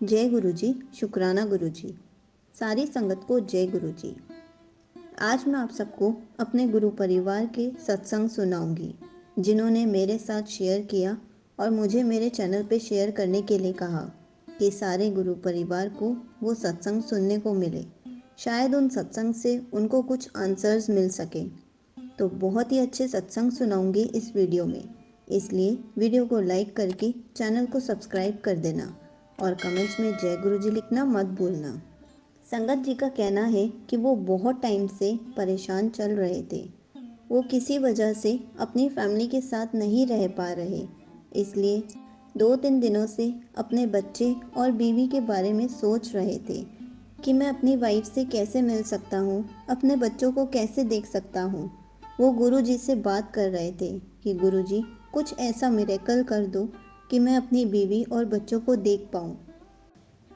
जय गुरु जी, शुक्राना गुरु जी। सारी संगत को जय गुरु जी। आज मैं आप सबको अपने गुरु परिवार के सत्संग सुनाऊंगी, जिन्होंने मेरे साथ शेयर किया और मुझे मेरे चैनल पे शेयर करने के लिए कहा कि सारे गुरु परिवार को वो सत्संग सुनने को मिले। शायद उन सत्संग से उनको कुछ आंसर्स मिल सके। तो बहुत ही अच्छे सत्संग सुनाऊंगी इस वीडियो में, इसलिए वीडियो को लाइक करके चैनल को सब्सक्राइब कर देना और कमेंट्स में जय गुरु जी लिखना मत भूलना। संगत जी का कहना है कि वो बहुत टाइम से परेशान चल रहे थे। वो किसी वजह से अपनी फैमिली के साथ नहीं रह पा रहे, इसलिए 2-3 दिनों से अपने बच्चे और बीवी के बारे में सोच रहे थे कि मैं अपनी वाइफ से कैसे मिल सकता हूँ, अपने बच्चों को कैसे देख सकता हूँ। वो गुरु जी से बात कर रहे थे कि गुरु जी कुछ ऐसा मिरेकल कर दो कि मैं अपनी बीवी और बच्चों को देख पाऊँ।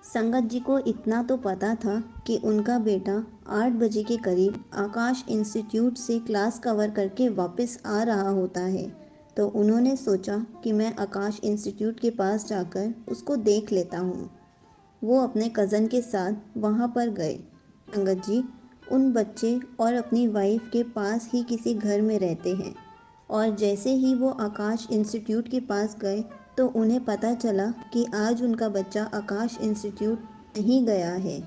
संगत जी को इतना तो पता था कि उनका बेटा 8 बजे के करीब आकाश इंस्टीट्यूट से क्लास कवर करके वापस आ रहा होता है, तो उन्होंने सोचा कि मैं आकाश इंस्टीट्यूट के पास जाकर उसको देख लेता हूँ। वो अपने कज़न के साथ वहाँ पर गए। संगत जी उन बच्चे और अपनी वाइफ के पास ही किसी घर में रहते हैं, और जैसे ही वो आकाश इंस्टीट्यूट के पास गए तो उन्हें पता चला कि आज उनका बच्चा आकाश इंस्टीट्यूट नहीं गया है।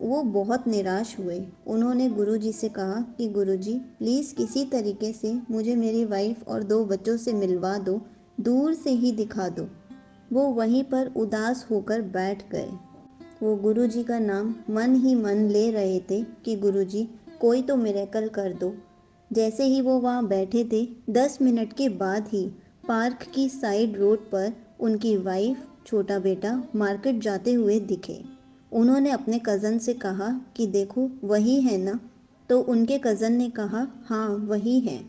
वो बहुत निराश हुए। उन्होंने गुरुजी से कहा कि गुरुजी प्लीज़ किसी तरीके से मुझे मेरी वाइफ और 2 बच्चों से मिलवा दो, दूर से ही दिखा दो। वो वहीं पर उदास होकर बैठ गए। वो गुरुजी का नाम मन ही मन ले रहे थे कि गुरुजी कोई तो मिरेकल कर दो। जैसे ही वो वहाँ बैठे थे, 10 मिनट के बाद ही पार्क की साइड रोड पर उनकी वाइफ, छोटा बेटा मार्केट जाते हुए दिखे। उन्होंने अपने कज़न से कहा कि देखो वही है ना? तो उनके कज़न ने कहा हाँ वही है।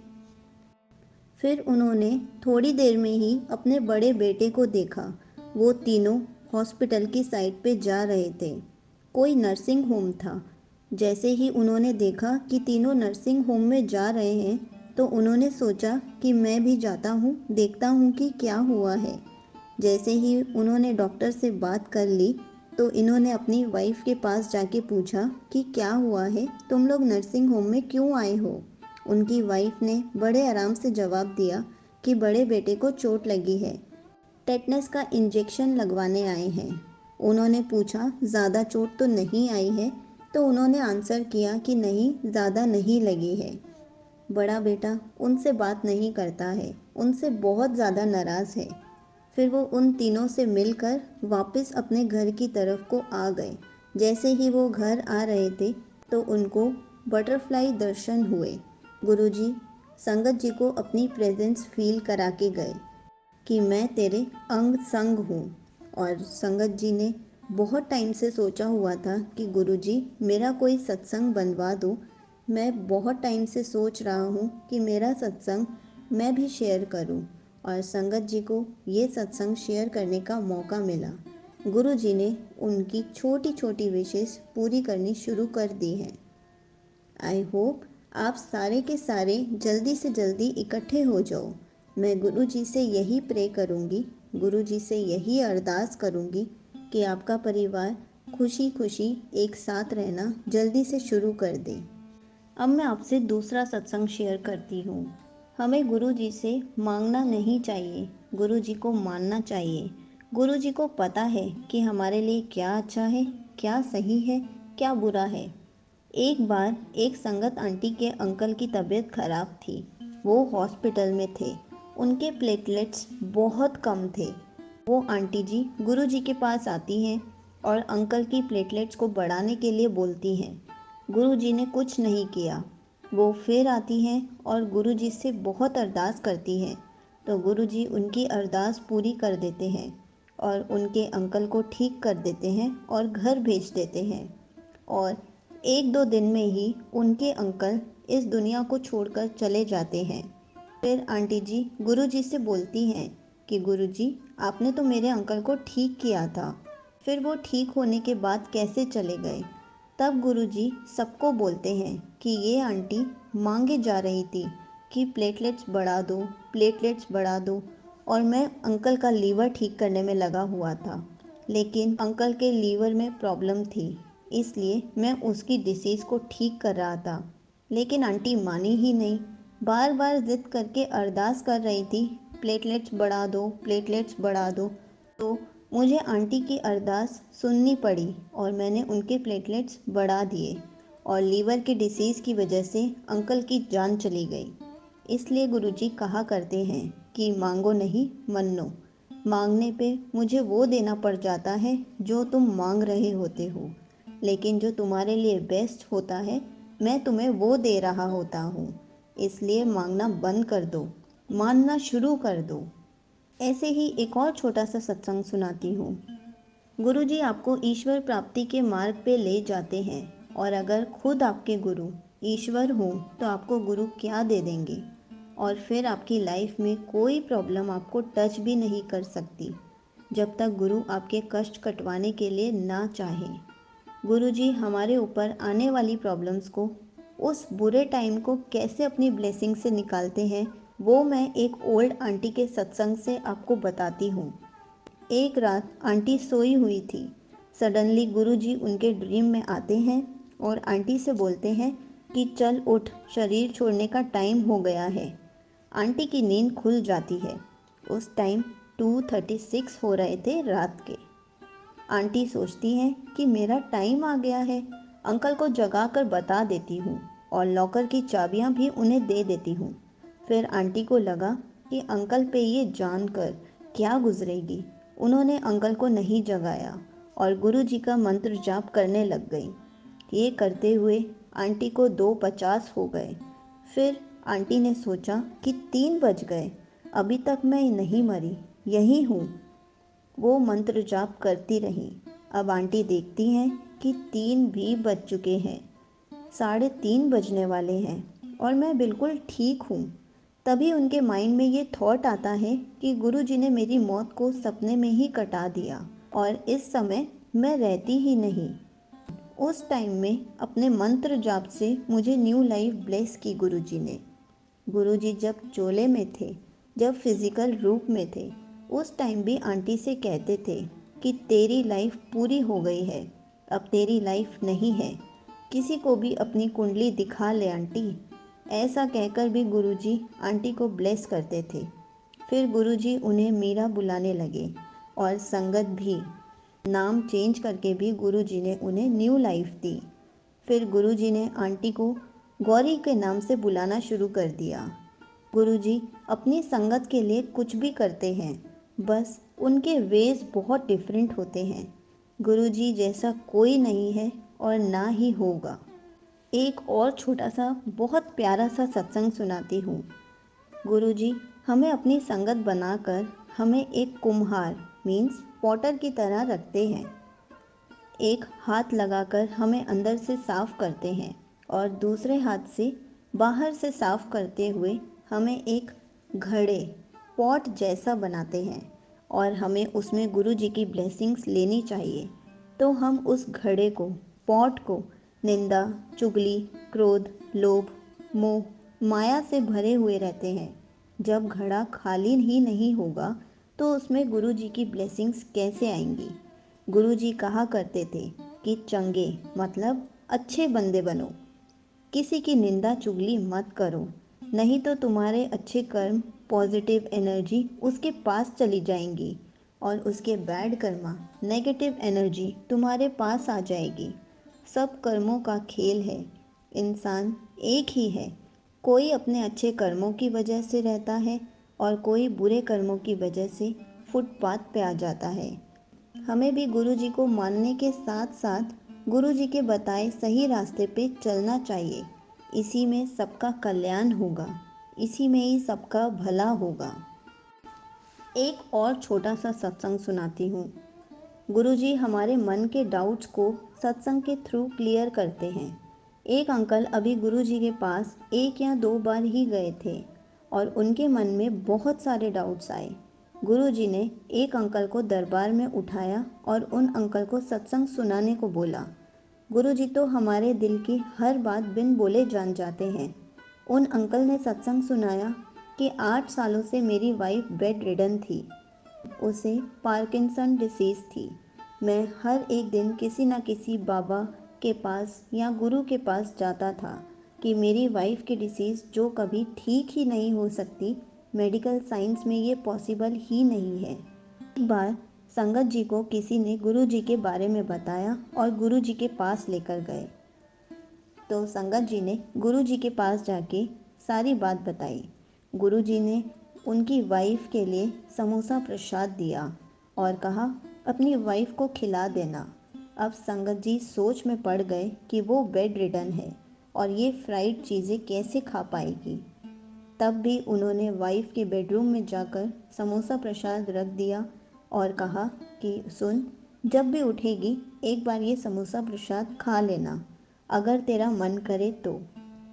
फिर उन्होंने थोड़ी देर में ही अपने बड़े बेटे को देखा। वो तीनों हॉस्पिटल की साइड पे जा रहे थे। कोई नर्सिंग होम था। जैसे ही उन्होंने देखा कि तीनों नर्सिंग होम में जा रहे हैं, तो उन्होंने सोचा कि मैं भी जाता हूँ, देखता हूँ कि क्या हुआ है। जैसे ही उन्होंने डॉक्टर से बात कर ली, तो इन्होंने अपनी वाइफ के पास जाके पूछा कि क्या हुआ है, तुम लोग नर्सिंग होम में क्यों आए हो? उनकी वाइफ ने बड़े आराम से जवाब दिया कि बड़े बेटे को चोट लगी है, टेटनस का इंजेक्शन लगवाने आए हैं। उन्होंने पूछा ज़्यादा चोट तो नहीं आई है? तो उन्होंने आंसर किया कि नहीं, ज़्यादा नहीं लगी है। बड़ा बेटा उनसे बात नहीं करता है, उनसे बहुत ज़्यादा नाराज़ है। फिर वो उन तीनों से मिलकर वापस अपने घर की तरफ को आ गए। जैसे ही वो घर आ रहे थे तो उनको बटरफ्लाई दर्शन हुए। गुरुजी संगत जी को अपनी प्रेजेंस फील करा के गए कि मैं तेरे अंग संग हूँ। और संगत जी ने बहुत टाइम से सोचा हुआ था कि गुरुजी मेरा कोई सत्संग बनवा दो। मैं बहुत टाइम से सोच रहा हूँ कि मेरा सत्संग मैं भी शेयर करूँ, और संगत जी को ये सत्संग शेयर करने का मौका मिला। गुरु जी ने उनकी छोटी छोटी विशेष पूरी करनी शुरू कर दी है। आई होप आप सारे के सारे जल्दी से जल्दी इकट्ठे हो जाओ। मैं गुरु जी से यही प्रे करूँगी, गुरु जी से यही अरदास करूँगी कि आपका परिवार खुशी खुशी एक साथ रहना जल्दी से शुरू कर दे। अब मैं आपसे दूसरा सत्संग शेयर करती हूँ। हमें गुरु जी से मांगना नहीं चाहिए, गुरु जी को मानना चाहिए। गुरु जी को पता है कि हमारे लिए क्या अच्छा है, क्या सही है, क्या बुरा है। एक बार एक संगत आंटी के अंकल की तबीयत खराब थी। वो हॉस्पिटल में थे। उनके प्लेटलेट्स बहुत कम थे। वो आंटी जी गुरु जी के पास आती हैं और अंकल की प्लेटलेट्स को बढ़ाने के लिए बोलती हैं। गुरु जी ने कुछ नहीं किया। वो फिर आती हैं और गुरु जी से बहुत अरदास करती हैं, तो गुरु जी उनकी अरदास पूरी कर देते हैं और उनके अंकल को ठीक कर देते हैं और घर भेज देते हैं। और 1-2 दिन में ही उनके अंकल इस दुनिया को छोड़कर चले जाते हैं। फिर आंटी जी गुरुजी से बोलती हैं कि गुरुजी आपने तो मेरे अंकल को ठीक किया था, फिर वो ठीक होने के बाद कैसे चले गए? तब गुरुजी सबको बोलते हैं कि ये आंटी मांगे जा रही थी कि प्लेटलेट्स बढ़ा दो, प्लेटलेट्स बढ़ा दो, और मैं अंकल का लीवर ठीक करने में लगा हुआ था। लेकिन अंकल के लीवर में प्रॉब्लम थी, इसलिए मैं उसकी डिसीज़ को ठीक कर रहा था। लेकिन आंटी मानी ही नहीं, बार बार ज़िद करके अरदास कर रही थी, प्लेटलेट्स बढ़ा दो, प्लेटलेट्स बढ़ा दो। तो मुझे आंटी की अरदास सुननी पड़ी और मैंने उनके प्लेटलेट्स बढ़ा दिए और लीवर की डिसीज़ की वजह से अंकल की जान चली गई। इसलिए गुरुजी कहा करते हैं कि मांगो नहीं मन्नो। मांगने पे मुझे वो देना पड़ जाता है जो तुम मांग रहे होते हो, लेकिन जो तुम्हारे लिए बेस्ट होता है मैं तुम्हें वो दे रहा होता हूँ। इसलिए मांगना बंद कर दो, मानना शुरू कर दो। ऐसे ही एक और छोटा सा सत्संग सुनाती हूँ। गुरुजी आपको ईश्वर प्राप्ति के मार्ग पे ले जाते हैं, और अगर खुद आपके गुरु ईश्वर हों तो आपको गुरु क्या दे देंगे, और फिर आपकी लाइफ में कोई प्रॉब्लम आपको टच भी नहीं कर सकती जब तक गुरु आपके कष्ट कटवाने के लिए ना चाहें। गुरुजी हमारे ऊपर आने वाली प्रॉब्लम्स को, उस बुरे टाइम को कैसे अपनी ब्लेसिंग से निकालते हैं, वो मैं एक ओल्ड आंटी के सत्संग से आपको बताती हूँ। एक रात आंटी सोई हुई थी। सडनली गुरुजी उनके ड्रीम में आते हैं और आंटी से बोलते हैं कि चल उठ, शरीर छोड़ने का टाइम हो गया है। आंटी की नींद खुल जाती है। उस टाइम 2:36 हो रहे थे रात के। आंटी सोचती हैं कि मेरा टाइम आ गया है, अंकल को जगा कर बता देती हूँ और लॉकर की चाबियाँ भी उन्हें दे देती हूँ। फिर आंटी को लगा कि अंकल पे ये जानकर क्या गुजरेगी। उन्होंने अंकल को नहीं जगाया और गुरुजी का मंत्र जाप करने लग गई। ये करते हुए आंटी को 2:50 हो गए। फिर आंटी ने सोचा कि 3 बज गए, अभी तक मैं नहीं मरी, यहीं हूँ। वो मंत्र जाप करती रहीं। अब आंटी देखती हैं कि 3 भी बज चुके हैं, 3:30 बजने वाले हैं और मैं बिल्कुल ठीक हूँ। तभी उनके माइंड में ये थॉट आता है कि गुरुजी ने मेरी मौत को सपने में ही कटा दिया और इस समय मैं रहती ही नहीं। उस टाइम में अपने मंत्र जाप से मुझे न्यू लाइफ ब्लेस की गुरुजी ने। गुरुजी जब चोले में थे, जब फिजिकल रूप में थे, उस टाइम भी आंटी से कहते थे कि तेरी लाइफ पूरी हो गई है, अब तेरी लाइफ नहीं है, किसी को भी अपनी कुंडली दिखा ले आंटी। ऐसा कहकर भी गुरुजी आंटी को ब्लेस करते थे। फिर गुरुजी उन्हें मीरा बुलाने लगे और संगत भी, नाम चेंज करके भी गुरुजी ने उन्हें न्यू लाइफ दी। फिर गुरुजी ने आंटी को गौरी के नाम से बुलाना शुरू कर दिया। गुरुजी अपनी संगत के लिए कुछ भी करते हैं, बस उनके वेज बहुत डिफरेंट होते हैं। गुरुजी जैसा कोई नहीं है और ना ही होगा। एक और छोटा सा बहुत प्यारा सा सत्संग सुनाती हूँ। गुरुजी हमें अपनी संगत बनाकर हमें एक कुम्हार मीन्स पॉटर की तरह रखते हैं। एक हाथ लगाकर हमें अंदर से साफ करते हैं और दूसरे हाथ से बाहर से साफ करते हुए हमें एक घड़े पॉट जैसा बनाते हैं और हमें उसमें गुरुजी की ब्लेसिंग्स लेनी चाहिए। तो हम उस घड़े को, पॉट को निंदा, चुगली, क्रोध, लोभ, मोह, माया से भरे हुए रहते हैं। जब घड़ा खाली ही नहीं होगा तो उसमें गुरुजी की ब्लेसिंग्स कैसे आएंगी। गुरुजी कहा करते थे कि चंगे मतलब अच्छे बंदे बनो, किसी की निंदा चुगली मत करो, नहीं तो तुम्हारे अच्छे कर्म, पॉजिटिव एनर्जी उसके पास चली जाएंगी और उसके बैड कर्मा, नेगेटिव एनर्जी तुम्हारे पास आ जाएगी। सब कर्मों का खेल है, इंसान एक ही है। कोई अपने अच्छे कर्मों की वजह से रहता है और कोई बुरे कर्मों की वजह से फुटपाथ पे आ जाता है। हमें भी गुरुजी को मानने के साथ साथ गुरुजी के बताए सही रास्ते पे चलना चाहिए। इसी में सबका कल्याण होगा, इसी में ही सबका भला होगा। एक और छोटा सा सत्संग सुनाती हूँ। गुरुजी हमारे मन के डाउट्स को सत्संग के थ्रू क्लियर करते हैं। एक अंकल अभी गुरुजी के पास 1 या 2 बार ही गए थे और उनके मन में बहुत सारे डाउट्स आए। गुरुजी ने एक अंकल को दरबार में उठाया और उन अंकल को सत्संग सुनाने को बोला। गुरुजी तो हमारे दिल की हर बात बिन बोले जान जाते हैं। उन अंकल ने सत्संग सुनाया कि 8 सालों से मेरी वाइफ बेड रिडन थी, उसे पार्किंसन डिसीज़ थी। मैं हर एक दिन किसी न किसी बाबा के पास या गुरु के पास जाता था कि मेरी वाइफ की डिसीज़ जो कभी ठीक ही नहीं हो सकती, मेडिकल साइंस में ये पॉसिबल ही नहीं है। एक बार संगत जी को किसी ने गुरु जी के बारे में बताया और गुरु जी के पास लेकर गए। तो संगत जी ने गुरु जी के पास जाके सारी बात बताई। गुरु जी ने उनकी वाइफ के लिए समोसा प्रसाद दिया और कहा अपनी वाइफ को खिला देना। अब संगत जी सोच में पड़ गए कि वो बेड रिडन है और ये फ्राइड चीज़ें कैसे खा पाएगी। तब भी उन्होंने वाइफ के बेडरूम में जाकर समोसा प्रसाद रख दिया और कहा कि सुन, जब भी उठेगी एक बार ये समोसा प्रसाद खा लेना, अगर तेरा मन करे तो।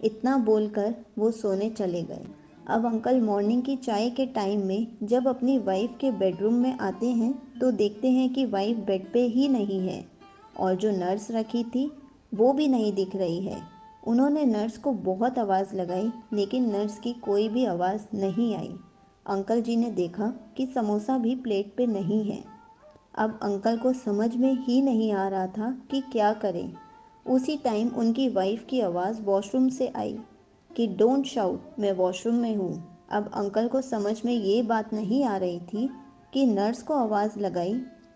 इतना बोलकर वो सोने चले गए। अब अंकल मॉर्निंग की चाय के टाइम में जब अपनी वाइफ के बेडरूम में आते हैं तो देखते हैं कि वाइफ बेड पे ही नहीं है और जो नर्स रखी थी वो भी नहीं दिख रही है। उन्होंने नर्स को बहुत आवाज़ लगाई लेकिन नर्स की कोई भी आवाज़ नहीं आई। अंकल जी ने देखा कि समोसा भी प्लेट पे नहीं है। अब अंकल को समझ में ही नहीं आ रहा था कि क्या करें। उसी टाइम उनकी वाइफ की आवाज़ वॉशरूम से आई कि डोंट शाउट, मैं वॉशरूम में हूँ। अब अंकल को समझ में ये बात नहीं आ रही थी कि नर्स को आवाज़ लगाई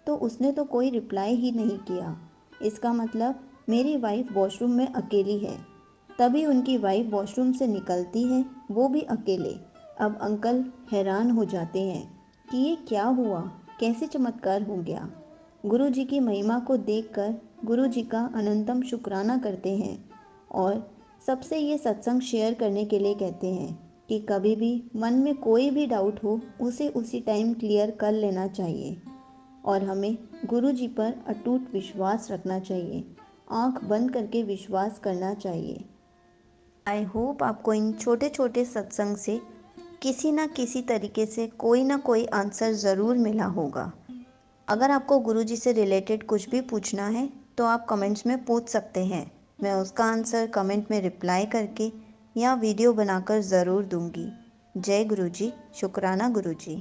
तो उसने तो कोई रिप्लाई ही नहीं किया। इसका मतलब मेरी वाइफ वॉशरूम में अकेली है। तभी उनकी वाइफ वॉशरूम से निकलती है, वो भी अकेले। अब अंकल हैरान हो जाते हैं कि ये क्या हुआ, कैसे चमत्कार हो गया। गुरु जी की महिमा को देखकर गुरु जी का अनंतम शुक्राना करते हैं और सबसे ये सत्संग शेयर करने के लिए कहते हैं कि कभी भी मन में कोई भी डाउट हो उसे उसी टाइम क्लियर कर लेना चाहिए और हमें गुरु जी पर अटूट विश्वास रखना चाहिए, आंख बंद करके विश्वास करना चाहिए। आई होप आपको इन छोटे छोटे सत्संग से किसी न किसी तरीके से कोई ना कोई आंसर ज़रूर मिला होगा। अगर आपको गुरुजी से रिलेटेड कुछ भी पूछना है तो आप कमेंट्स में पूछ सकते हैं। मैं उसका आंसर कमेंट में रिप्लाई करके या वीडियो बनाकर ज़रूर दूंगी। जय गुरुजी, शुक्राना गुरुजी।